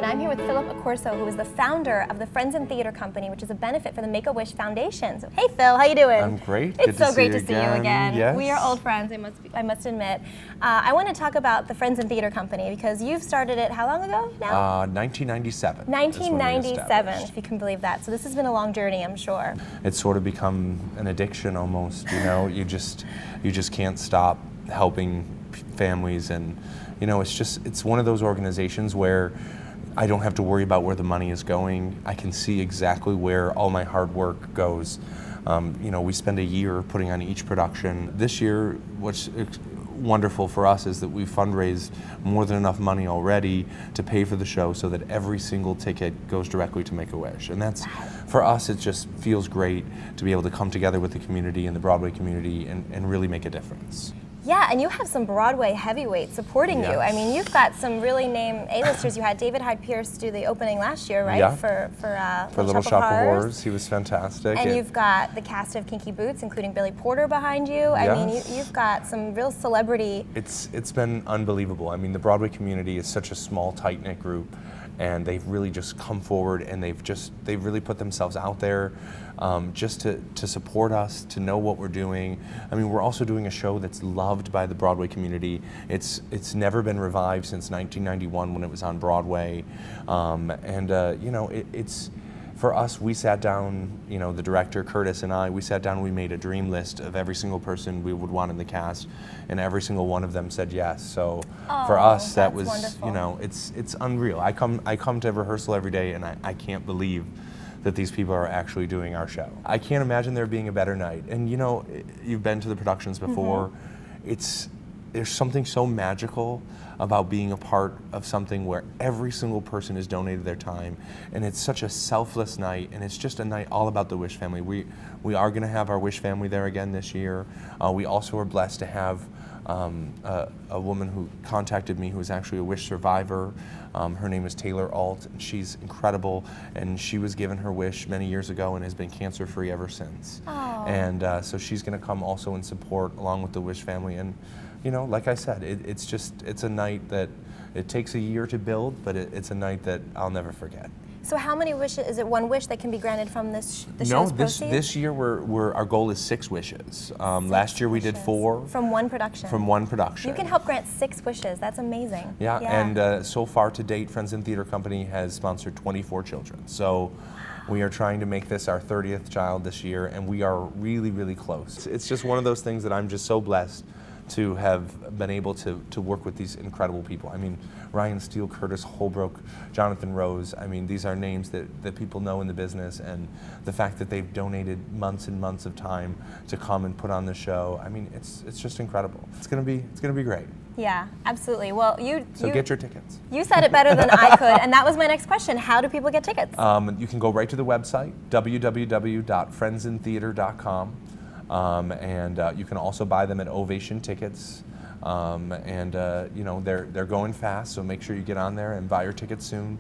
and I'm here with Philip Accorso, who is the founder of the Friends in Theater Company, which is a benefit for the Make-A-Wish Foundation. So, hey Phil, how you doing? I'm great. It's so great to see you again. Yes. We are old friends, I must admit. I want to talk about the Friends in Theater Company because you've started it how long ago now? 1997. 1997, if you can believe that. So this has been a long journey, I'm sure. It's sort of become an addiction almost, you know? You just can't stop helping families, and you know, it's one of those organizations where I don't have to worry about where the money is going. I can see exactly where all my hard work goes. You know, we spend a year putting on each production. This year, what's wonderful for us is that we've fundraised more than enough money already to pay for the show so that every single ticket goes directly to Make-A-Wish. And that's, for us, it just feels great to be able to come together with the community and the Broadway community and really make a difference. Yeah, and you have some Broadway heavyweights supporting you. I mean, you've got some really named A-listers. You had David Hyde Pierce do the opening last year, right? Yeah. For Little Shop of Horrors. He was fantastic. And you've got the cast of Kinky Boots, including Billy Porter behind you. I mean, you've got some real celebrity. It's been unbelievable. I mean, the Broadway community is such a small, tight-knit group, and they've really just come forward and they've really put themselves out there just to support us, to know what we're doing. I mean, we're also doing a show that's loved by the Broadway community. It's never been revived since 1991 when it was on Broadway, you know, it's for us. We sat down, you know, the director Curtis and I, we sat down and we made a dream list of every single person we would want in the cast, and every single one of them said yes. So for us, that was wonderful. You know, it's unreal. I come to rehearsal every day and I can't believe that these people are actually doing our show. I can't imagine there being a better night. And you know, you've been to the productions before. There's something so magical about being a part of something where every single person has donated their time, and it's such a selfless night, and it's just a night all about the Wish family. We are going to have our Wish family there again this year. We also are blessed to have a woman who contacted me who is actually a Wish survivor. Her name is Taylor Alt, and she's incredible, and she was given her wish many years ago and has been cancer-free ever since. And so she's going to come also and support along with the Wish family. And you know, like I said, it's a night that it takes a year to build, but it's a night that I'll never forget. So how many wishes, is it one wish that can be granted from the show's No, proceeds? this year our goal is 6 wishes. Last year we did 4. From one production? From one production. You can help grant 6 wishes, that's amazing. Yeah. And so far to date, Friends in Theater Company has sponsored 24 children. So we are trying to make this our 30th child this year, and we are really, really close. It's just one of those things that I'm just so blessed to have been able to work with these incredible people. I mean, Ryan Steele, Curtis Holbrook, Jonathan Rose, I mean, these are names that people know in the business, and the fact that they've donated months and months of time to come and put on the show, I mean, it's just incredible. It's gonna be great. Yeah, absolutely. Well, So get your tickets. You said it better than I could, and that was my next question. How do people get tickets? You can go right to the website, www.friendsintheater.com. You can also buy them at Ovation Tickets, you know, they're going fast, so make sure you get on there and buy your tickets soon.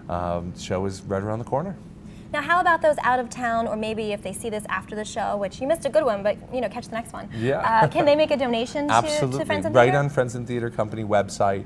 The show is right around the corner. Now, how about those out of town, or maybe if they see this after the show, which you missed a good one, but you know, catch the next one. Yeah. Can they make a donation Absolutely. to Friends in Right Theater? on Friends in Theater Company website,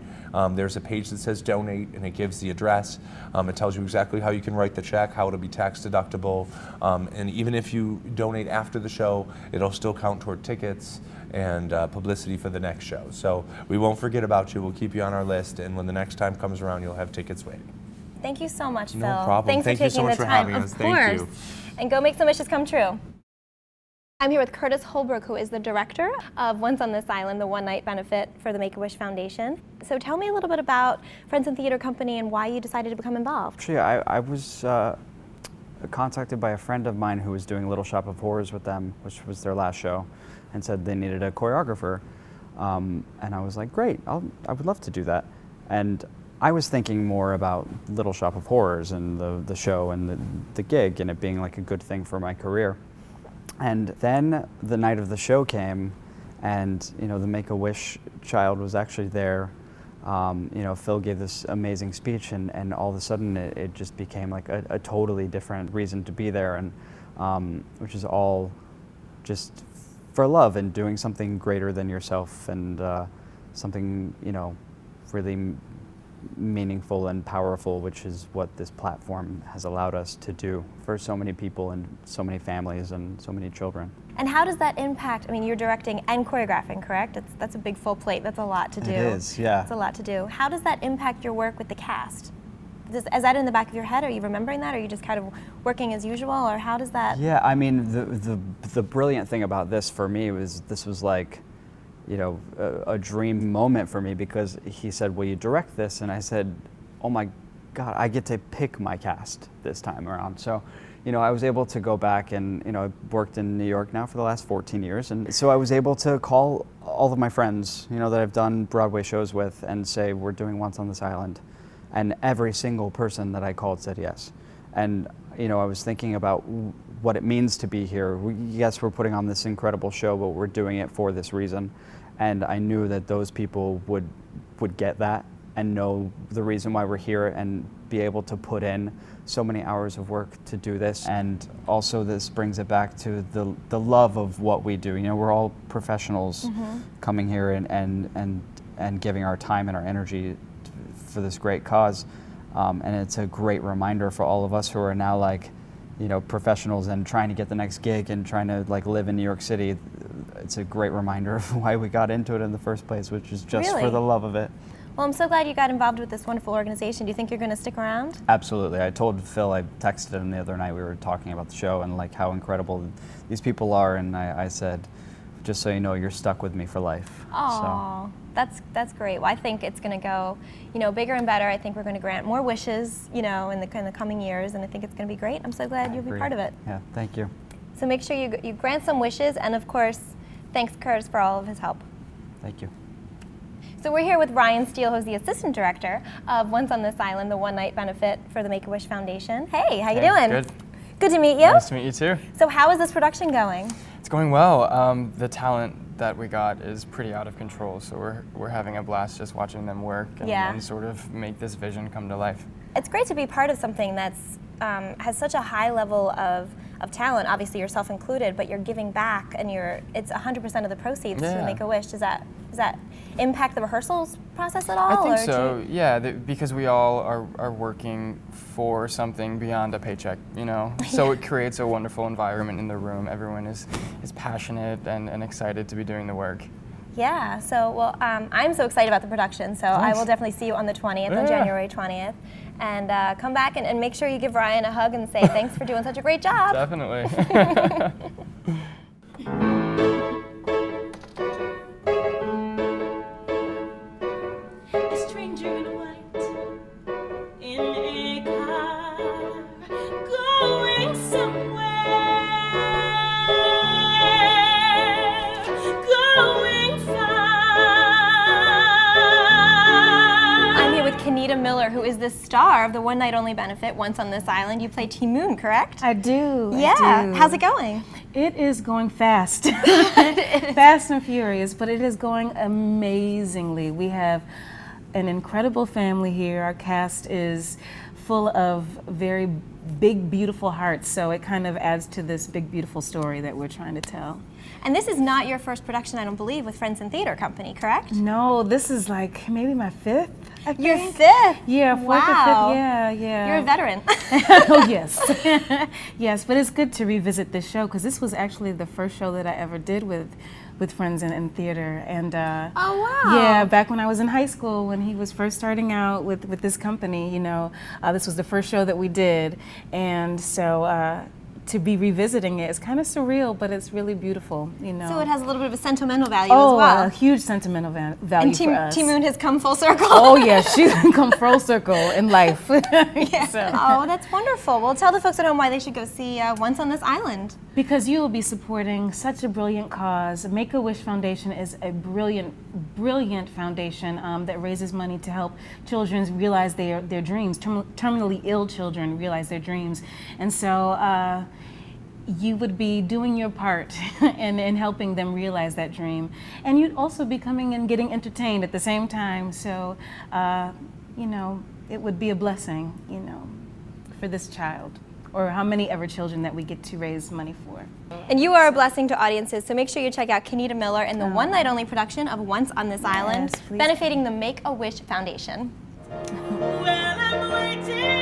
there's a page that says donate, and it gives the address. It tells you exactly how you can write the check, how it'll be tax deductible, and even if you donate after the show, it'll still count toward tickets and publicity for the next show. So we won't forget about you. We'll keep you on our list, and when the next time comes around, you'll have tickets waiting. Thank you so much, Phil. No problem. Thanks Thank for you so taking much the for time. having us. Of Thank course. you. And go make some wishes come true. I'm here with Curtis Holbrook, who is the director of Once on This Island, the one-night benefit for the Make-A-Wish Foundation. So tell me a little bit about Friends in Theater Company and why you decided to become involved. Actually, I was contacted by a friend of mine who was doing Little Shop of Horrors with them, which was their last show, and said they needed a choreographer. And I was like, great, I would love to do that. And I was thinking more about Little Shop of Horrors and the show and the gig and it being like a good thing for my career. And then the night of the show came, and you know, the Make-A-Wish child was actually there. You know, Phil gave this amazing speech, and all of a sudden it just became like a totally different reason to be there, and which is all just for love and doing something greater than yourself, and something, you know, really meaningful and powerful, which is what this platform has allowed us to do for so many people and so many families and so many children. And how does that impact, I mean, you're directing and choreographing, correct? That's a big full plate. That's a lot to do. It is, yeah. It's a lot to do. How does that impact your work with the cast? Is that in the back of your head? Are you remembering that? Or are you just kind of working as usual? Or how does that? Yeah, I mean, the brilliant thing about this for me was this was like, you know, a dream moment for me, because he said, will you direct this? And I said, oh my God, I get to pick my cast this time around. So, you know, I was able to go back and, you know, I worked in New York now for the last 14 years. And so I was able to call all of my friends, you know, that I've done Broadway shows with and say, we're doing Once on This Island. And every single person that I called said yes. And, you know, I was thinking about what it means to be here. Yes, we're putting on this incredible show, but we're doing it for this reason. And I knew that those people would get that and know the reason why we're here and be able to put in so many hours of work to do this. And also this brings it back to the love of what we do. You know, we're all professionals coming here and giving our time and our energy for this great cause. And it's a great reminder for all of us who are now like, you know, professionals and trying to get the next gig and trying to like live in New York City. It's a great reminder of why we got into it in the first place, which is just for the love of it. Well, I'm so glad you got involved with this wonderful organization. Do you think you're going to stick around? Absolutely. I told Phil, I texted him the other night, we were talking about the show and like how incredible these people are, and I said, just so you know, you're stuck with me for life. Oh, that's great. Well, I think it's going to go, you know, bigger and better. I think we're going to grant more wishes, you know, in the coming years, and I think it's going to be great. I'm so glad you'll be part of it. Yeah, thank you. So make sure you grant some wishes, and of course, thanks Curtis for all of his help. Thank you. So we're here with Ryan Steele, who's the assistant director of Once on This Island, the one-night benefit for the Make-A-Wish Foundation. Hey, how you doing? Good. Good to meet you. Nice to meet you too. So how is this production going? It's going well. The talent that we got is pretty out of control, so we're having a blast just watching them work and sort of make this vision come to life. It's great to be part of something that's has such a high level of talent, obviously yourself included, but you're giving back, and it's 100% of the proceeds to Make-A-Wish. Does that impact the rehearsals process at all? I think so, yeah, because we all are working for something beyond a paycheck, you know? So it creates a wonderful environment in the room. Everyone is passionate and excited to be doing the work. Yeah, so, well, I'm so excited about the production, so I will definitely see you on the 20th, on January 20th. And come back and make sure you give Ryan a hug and say thanks for doing such a great job. Definitely. A stranger in white in a car going somewhere, going far. I'm here with Kenita Miller, who is the star of the One Night Only benefit, Once on This Island. You play T-Moon, correct? I do. Yeah. I do. How's it going? It is going fast. Fast and furious, but it is going amazingly. We have an incredible family here. Our cast is full of very big, beautiful hearts, so it kind of adds to this big, beautiful story that we're trying to tell. And this is not your first production, I don't believe, with Friends in Theater Company, correct? No, this is like maybe my fifth, I think. Your fifth? Yeah, fourth Wow. or fifth, yeah. You're a veteran. Oh, yes. Yes, but it's good to revisit this show, because this was actually the first show that I ever did with Friends in Theater. And Oh, wow. yeah, back when I was in high school, when he was first starting out with this company, you know, this was the first show that we did. And so to be revisiting it is kind of surreal, but it's really beautiful, you know. So it has a little bit of a sentimental value Oh, as well. a huge sentimental value And for us. T-Moon has come full circle. Oh yeah, she's come full circle in life. Yeah. So. Oh, that's wonderful. Well, tell the folks at home why they should go see Once on This Island. Because you will be supporting such a brilliant cause. Make-A-Wish Foundation is a brilliant, brilliant foundation that raises money to help children realize their dreams, terminally ill children realize their dreams. And so you would be doing your part in helping them realize that dream. And you'd also be coming and getting entertained at the same time. So, you know, it would be a blessing, you know, for this child, or how many ever children that we get to raise money for. And you are a blessing to audiences, so make sure you check out Kenita Miller in the one-night only production of Once on This Island, please. benefiting the Make-A-Wish Foundation. Well, I'm waiting